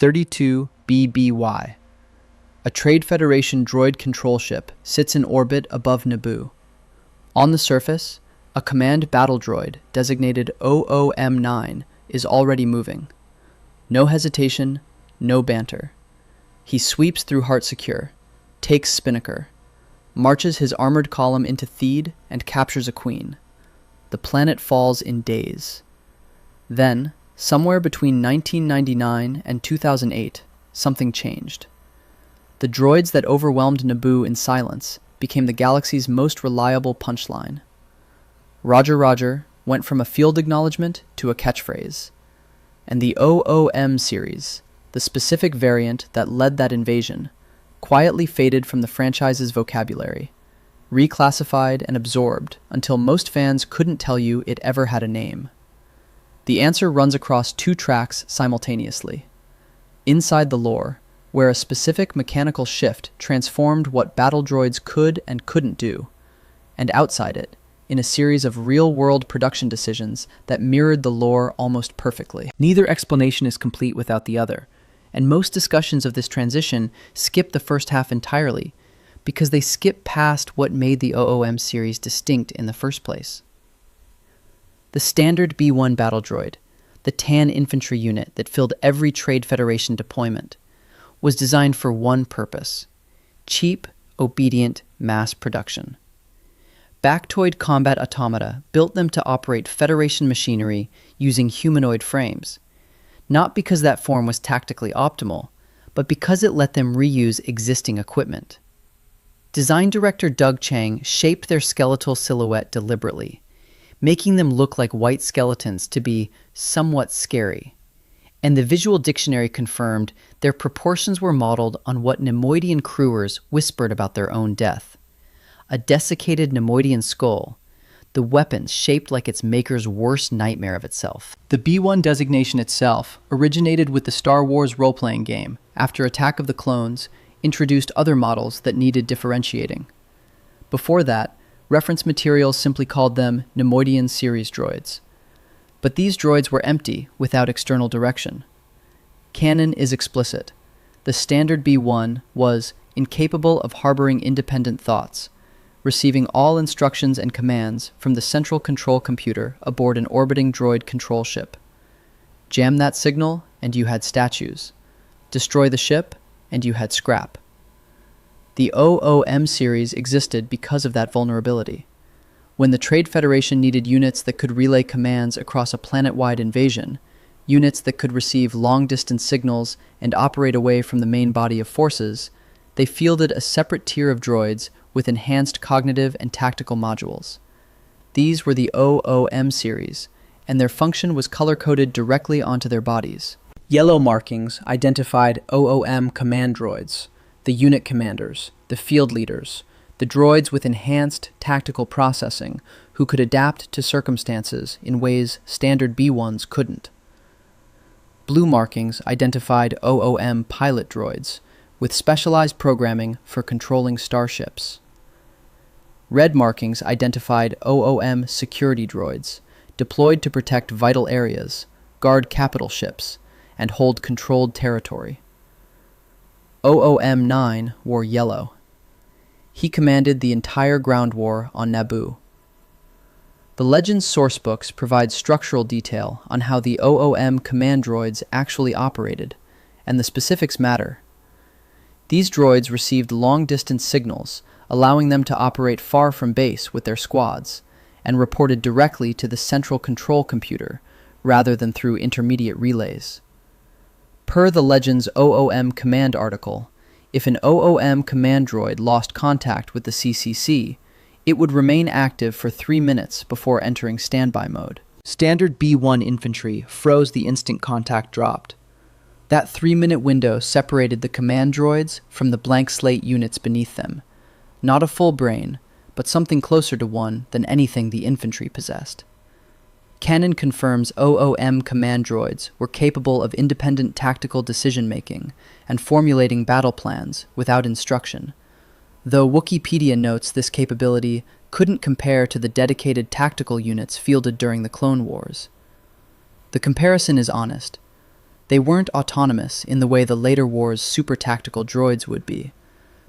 32BBY. A Trade Federation droid control ship sits in orbit above Naboo. On the surface, a command battle droid designated OOM-9 is already moving. No hesitation, no banter. He sweeps through Heart Secure, takes Spinnaker, marches his armored column into Theed, and captures a queen. The planet falls in days. Then, somewhere between 1999 and 2008, something changed. The droids that overwhelmed Naboo in silence became the galaxy's most reliable punchline. Roger Roger went from a field acknowledgement to a catchphrase. And the OOM-Series, the specific variant that led that invasion, quietly faded from the franchise's vocabulary, reclassified and absorbed until most fans couldn't tell you it ever had a name. The answer runs across two tracks simultaneously. Inside the lore, where a specific mechanical shift transformed what battle droids could and couldn't do, and outside it, in a series of real-world production decisions that mirrored the lore almost perfectly. Neither explanation is complete without the other, and most discussions of this transition skip the first half entirely, because they skip past what made the OOM series distinct in the first place. The standard B-1 battle droid, the tan infantry unit that filled every Trade Federation deployment, was designed for one purpose: cheap, obedient mass production. Bactoid combat automata built them to operate Federation machinery using humanoid frames, not because that form was tactically optimal, but because it let them reuse existing equipment. Design director Doug Chang shaped their skeletal silhouette deliberately, making them look like white skeletons to be somewhat scary. And the visual dictionary confirmed their proportions were modeled on what Nemoidian crewers whispered about their own death. A desiccated Nemoidian skull, the weapons shaped like its maker's worst nightmare of itself. The B-1 designation itself originated with the Star Wars role-playing game. After Attack of the Clones, introduced other models that needed differentiating. Before that, reference materials simply called them Nemoidian series droids. But these droids were empty, without external direction. Canon is explicit. The standard B-1 was incapable of harboring independent thoughts, receiving all instructions and commands from the central control computer aboard an orbiting droid control ship. Jam that signal, and you had statues. Destroy the ship, and you had scrap. The OOM series existed because of that vulnerability. When the Trade Federation needed units that could relay commands across a planet-wide invasion, units that could receive long-distance signals and operate away from the main body of forces, they fielded a separate tier of droids with enhanced cognitive and tactical modules. These were the OOM series, and their function was color-coded directly onto their bodies. Yellow markings identified OOM command droids, the unit commanders, the field leaders, the droids with enhanced tactical processing who could adapt to circumstances in ways standard B-1s couldn't. Blue markings identified OOM pilot droids, with specialized programming for controlling starships. Red markings identified OOM security droids, deployed to protect vital areas, guard capital ships, and hold controlled territory. OOM-9 wore yellow. He commanded the entire ground war on Naboo. The Legends sourcebooks provide structural detail on how the OOM command droids actually operated, and the specifics matter. These droids received long-distance signals, allowing them to operate far from base with their squads, and reported directly to the central control computer, rather than through intermediate relays. Per the Legends OOM command article, if an OOM command droid lost contact with the CCC, it would remain active for 3 minutes before entering standby mode. Standard B-1 infantry froze the instant contact dropped. That 3-minute window separated the command droids from the blank slate units beneath them. Not a full brain, but something closer to one than anything the infantry possessed. Canon confirms OOM command droids were capable of independent tactical decision-making and formulating battle plans without instruction, though Wikipedia notes this capability couldn't compare to the dedicated tactical units fielded during the Clone Wars. The comparison is honest. They weren't autonomous in the way the later war's super-tactical droids would be,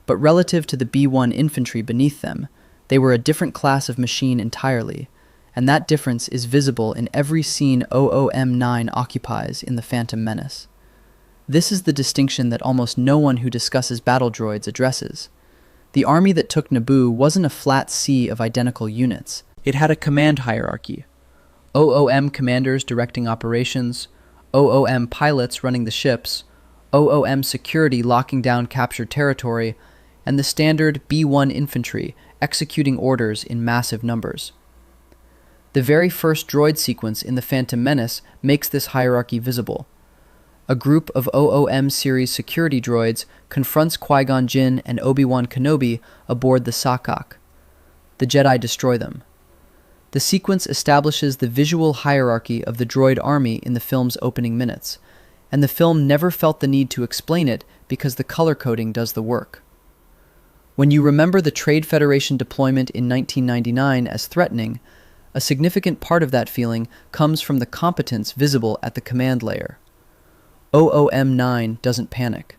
but relative to the B-1 infantry beneath them, they were a different class of machine entirely, and that difference is visible in every scene OOM-9 occupies in The Phantom Menace. This is the distinction that almost no one who discusses battle droids addresses. The army that took Naboo wasn't a flat sea of identical units. It had a command hierarchy. OOM commanders directing operations, OOM pilots running the ships, OOM security locking down captured territory, and the standard B-1 infantry executing orders in massive numbers. The very first droid sequence in The Phantom Menace makes this hierarchy visible. A group of OOM-Series security droids confronts Qui-Gon Jinn and Obi-Wan Kenobi aboard the Sakak. The Jedi destroy them. The sequence establishes the visual hierarchy of the droid army in the film's opening minutes, and the film never felt the need to explain it because the color coding does the work. When you remember the Trade Federation deployment in 1999 as threatening, a significant part of that feeling comes from the competence visible at the command layer. OOM-9 doesn't panic.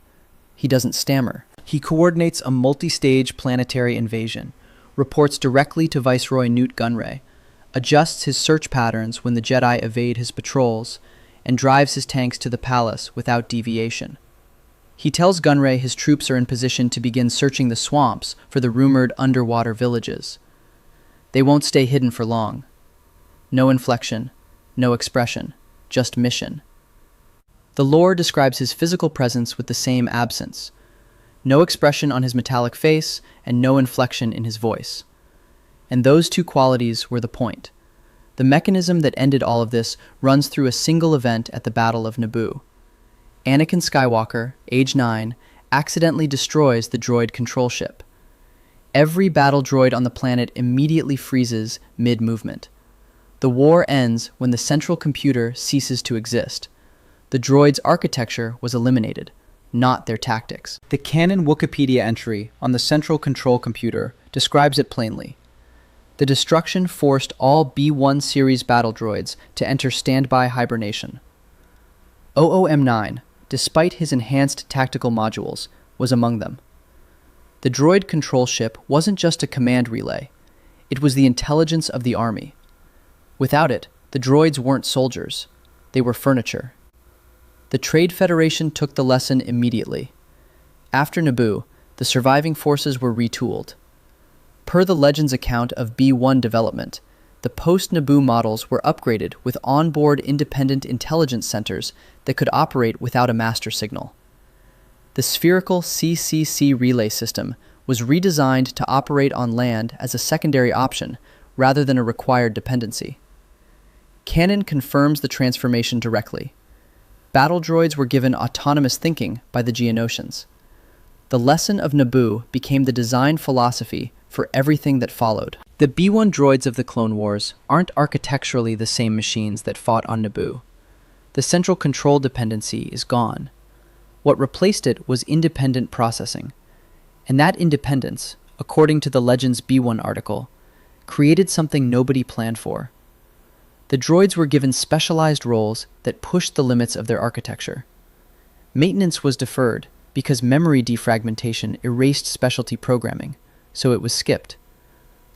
He doesn't stammer. He coordinates a multi-stage planetary invasion, reports directly to Viceroy Newt Gunray, adjusts his search patterns when the Jedi evade his patrols, and drives his tanks to the palace without deviation. He tells Gunray his troops are in position to begin searching the swamps for the rumored underwater villages. They won't stay hidden for long. No inflection, no expression, just mission. The lore describes his physical presence with the same absence. No expression on his metallic face and no inflection in his voice. And those two qualities were the point. The mechanism that ended all of this runs through a single event at the Battle of Naboo. Anakin Skywalker, age 9, accidentally destroys the droid control ship. Every battle droid on the planet immediately freezes mid-movement. The war ends when the central computer ceases to exist. The droid's architecture was eliminated, not their tactics. The canon Wikipedia entry on the central control computer describes it plainly. The destruction forced all B-1 series battle droids to enter standby hibernation. OOM-9, despite his enhanced tactical modules, was among them. The droid control ship wasn't just a command relay. It was the intelligence of the army. Without it, the droids weren't soldiers. They were furniture. The Trade Federation took the lesson immediately. After Naboo, the surviving forces were retooled. Per the Legends account of B-1 development, the post-Naboo models were upgraded with onboard independent intelligence centers that could operate without a master signal. The spherical CCC relay system was redesigned to operate on land as a secondary option rather than a required dependency. Canon confirms the transformation directly. Battle droids were given autonomous thinking by the Geonosians. The lesson of Naboo became the design philosophy for everything that followed. The B-1 droids of the Clone Wars aren't architecturally the same machines that fought on Naboo. The central control dependency is gone. What replaced it was independent processing. And that independence, according to the Legends B-1 article, created something nobody planned for. The droids were given specialized roles that pushed the limits of their architecture. Maintenance was deferred because memory defragmentation erased specialty programming, so it was skipped.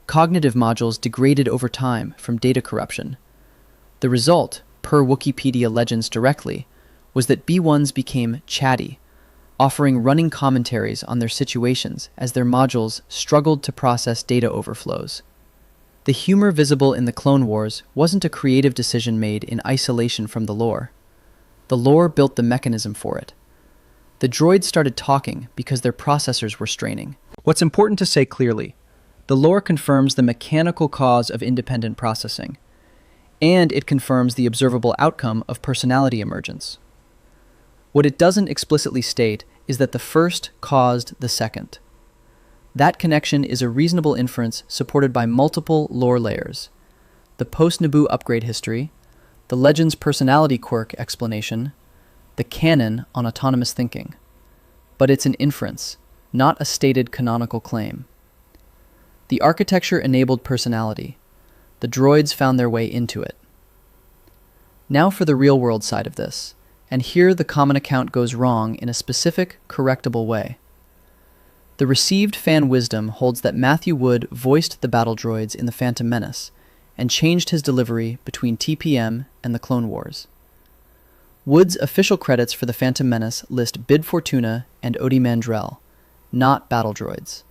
Cognitive modules degraded over time from data corruption. The result, per Wikipedia Legends directly, was that B-1s became chatty, offering running commentaries on their situations as their modules struggled to process data overflows. The humor visible in the Clone Wars wasn't a creative decision made in isolation from the lore. The lore built the mechanism for it. The droids started talking because their processors were straining. What's important to say clearly, the lore confirms the mechanical cause of independent processing, and it confirms the observable outcome of personality emergence. What it doesn't explicitly state is that the first caused the second. That connection is a reasonable inference supported by multiple lore layers. The post-Naboo upgrade history, the Legends personality quirk explanation, the canon on autonomous thinking. But it's an inference, not a stated canonical claim. The architecture enabled personality. The droids found their way into it. Now for the real-world side of this. and here the common account goes wrong in a specific, correctable way. The received fan wisdom holds that Matthew Wood voiced the battle droids in The Phantom Menace and changed his delivery between TPM and the Clone Wars. Wood's official credits for The Phantom Menace list Bib Fortuna and Odie Mandrell, not battle droids.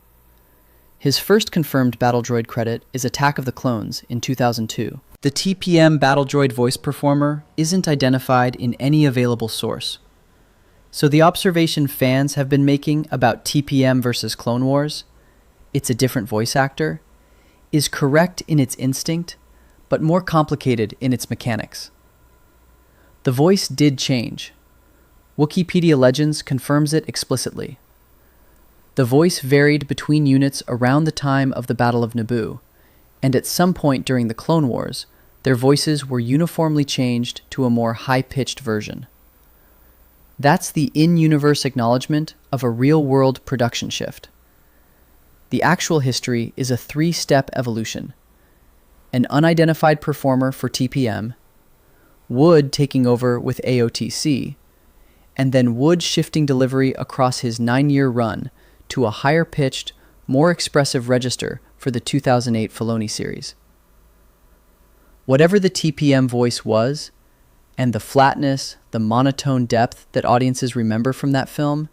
His first confirmed battle droid credit is Attack of the Clones in 2002. The TPM battle droid voice performer isn't identified in any available source. So the observation fans have been making about TPM versus Clone Wars, it's a different voice actor, is correct in its instinct, but more complicated in its mechanics. The voice did change. Wikipedia Legends confirms it explicitly. The voice varied between units around the time of the Battle of Naboo, and at some point during the Clone Wars, their voices were uniformly changed to a more high-pitched version. That's the in-universe acknowledgement of a real-world production shift. The actual history is a three-step evolution. An unidentified performer for TPM, Wood taking over with AOTC, and then Wood shifting delivery across his 9-year run to a higher-pitched, more expressive register for the 2008 Filoni series. Whatever the TPM voice was, and the flatness, the monotone depth that audiences remember from that film,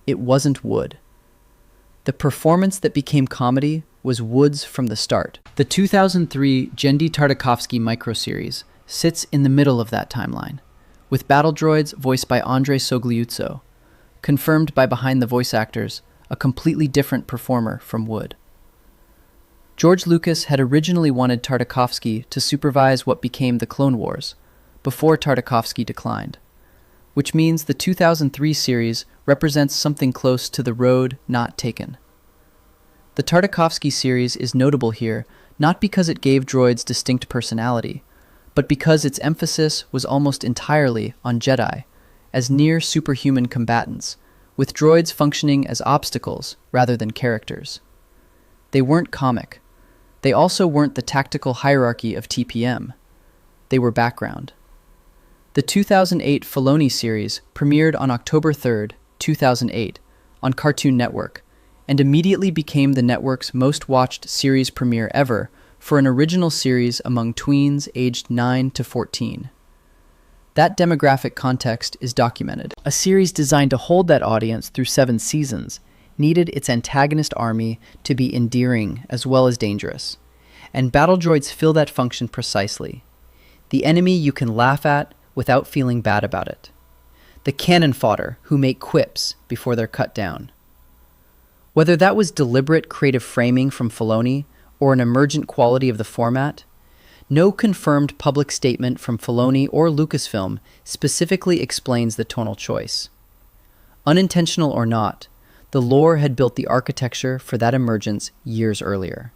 it wasn't Wood. The performance that became comedy was Wood's from the start. The 2003 Genndy Tartakovsky microseries sits in the middle of that timeline, with battle droids voiced by Andrei Sogliuzzo, confirmed by behind the voice actors, a completely different performer from Wood. George Lucas had originally wanted Tartakovsky to supervise what became the Clone Wars, before Tartakovsky declined, which means the 2003 series represents something close to the road not taken. The Tartakovsky series is notable here not because it gave droids distinct personality, but because its emphasis was almost entirely on Jedi, as near superhuman combatants, with droids functioning as obstacles rather than characters. They weren't comic. They also weren't the tactical hierarchy of TPM. They were background. The 2008 Filoni series premiered on October 3, 2008, on Cartoon Network, and immediately became the network's most-watched series premiere ever for an original series among tweens aged 9 to 14. That demographic context is documented. A series designed to hold that audience through 7 seasons needed its antagonist army to be endearing as well as dangerous, and battle droids fill that function precisely. The enemy you can laugh at without feeling bad about it. The cannon fodder who make quips before they're cut down. Whether that was deliberate creative framing from Filoni or an emergent quality of the format, no confirmed public statement from Filoni or Lucasfilm specifically explains the tonal choice. Unintentional or not, the lore had built the architecture for that emergence years earlier.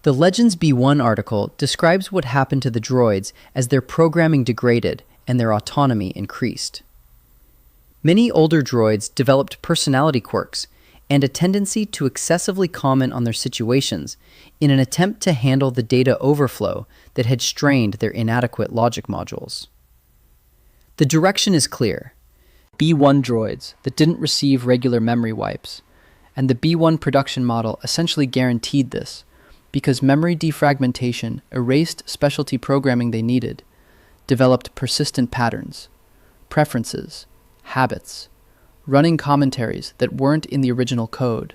The Legends B1 article describes what happened to the droids as their programming degraded and their autonomy increased. Many older droids developed personality quirks and a tendency to excessively comment on their situations in an attempt to handle the data overflow that had strained their inadequate logic modules. The direction is clear. B1 droids that didn't receive regular memory wipes, and the B1 production model essentially guaranteed this, because memory defragmentation erased specialty programming they needed, developed persistent patterns, preferences, habits, running commentaries that weren't in the original code,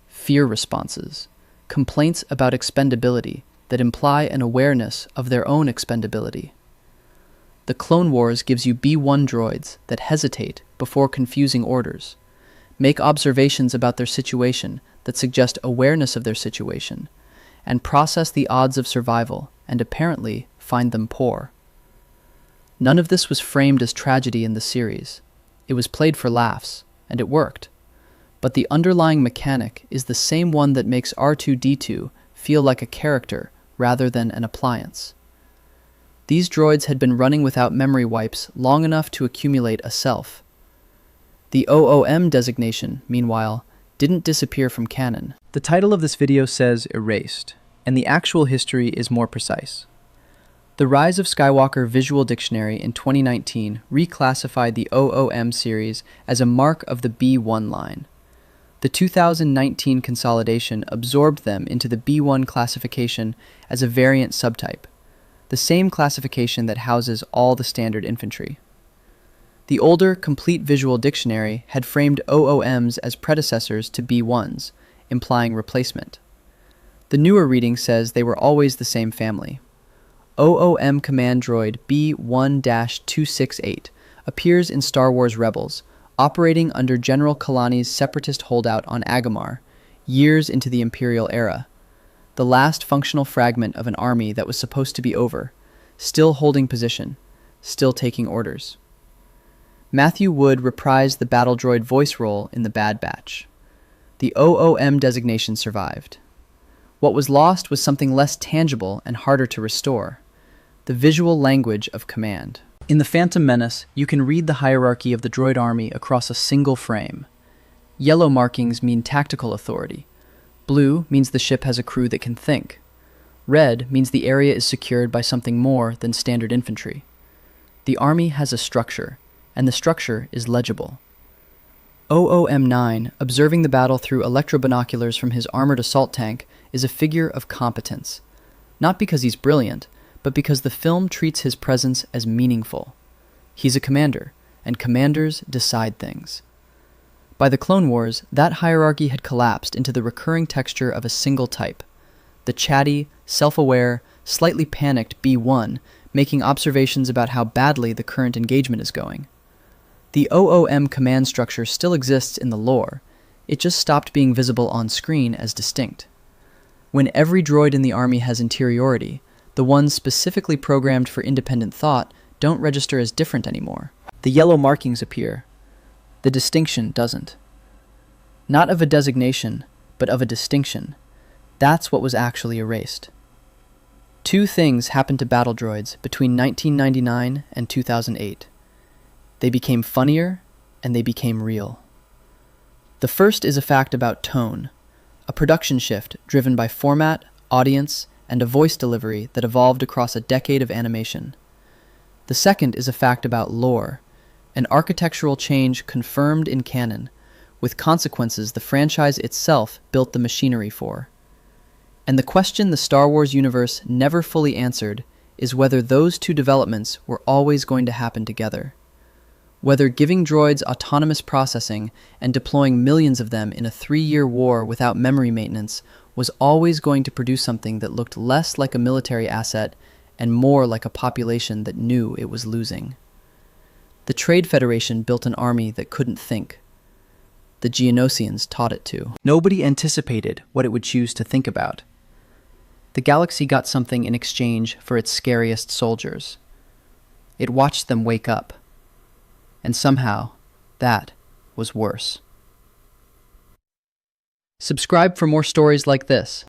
fear responses, complaints about expendability that imply an awareness of their own expendability. The Clone Wars gives you B1 droids that hesitate before confusing orders, make observations about their situation that suggest awareness of their situation, and process the odds of survival and apparently find them poor. None of this was framed as tragedy in the series. It was played for laughs, and it worked. But the underlying mechanic is the same one that makes R2-D2 feel like a character rather than an appliance. These droids had been running without memory wipes long enough to accumulate a self. The OOM designation, meanwhile, didn't disappear from canon. The title of this video says erased, and the actual history is more precise. The Rise of Skywalker Visual Dictionary in 2019 reclassified the OOM-Series as a mark of the B1 line. The 2019 consolidation absorbed them into the B1 classification as a variant subtype, the same classification that houses all the standard infantry. The older Complete Visual Dictionary had framed OOMs as predecessors to B1s, implying replacement. The newer reading says they were always the same family. OOM command droid B1-268 appears in Star Wars Rebels, operating under General Kalani's separatist holdout on Agamar, years into the Imperial era. The last functional fragment of an army that was supposed to be over, still holding position, still taking orders. Matthew Wood reprised the battle droid voice role in The Bad Batch. The OOM designation survived. What was lost was something less tangible and harder to restore: the visual language of command. In The Phantom Menace, you can read the hierarchy of the droid army across a single frame. Yellow markings mean tactical authority. Blue means the ship has a crew that can think. Red means the area is secured by something more than standard infantry. The army has a structure, and the structure is legible. OOM-9, observing the battle through electrobinoculars from his armored assault tank, is a figure of competence. Not because he's brilliant, but because the film treats his presence as meaningful. He's a commander, and commanders decide things. By the Clone Wars, that hierarchy had collapsed into the recurring texture of a single type: the chatty, self-aware, slightly panicked B1, making observations about how badly the current engagement is going. The OOM command structure still exists in the lore, it just stopped being visible on screen as distinct. When every droid in the army has interiority, the ones specifically programmed for independent thought don't register as different anymore. The yellow markings appear. The distinction doesn't. Not of a designation, but of a distinction. That's what was actually erased. Two things happened to battle droids between 1999 and 2008. They became funnier, and they became real. The first is a fact about tone, a production shift driven by format, audience, and a voice delivery that evolved across a decade of animation. The second is a fact about lore, an architectural change confirmed in canon, with consequences the franchise itself built the machinery for. And the question the Star Wars universe never fully answered is whether those two developments were always going to happen together. Whether giving droids autonomous processing and deploying millions of them in a 3-year war without memory maintenance was always going to produce something that looked less like a military asset and more like a population that knew it was losing. The Trade Federation built an army that couldn't think. The Geonosians taught it to. Nobody anticipated what it would choose to think about. The galaxy got something in exchange for its scariest soldiers. It watched them wake up. And somehow, that was worse. Subscribe for more stories like this.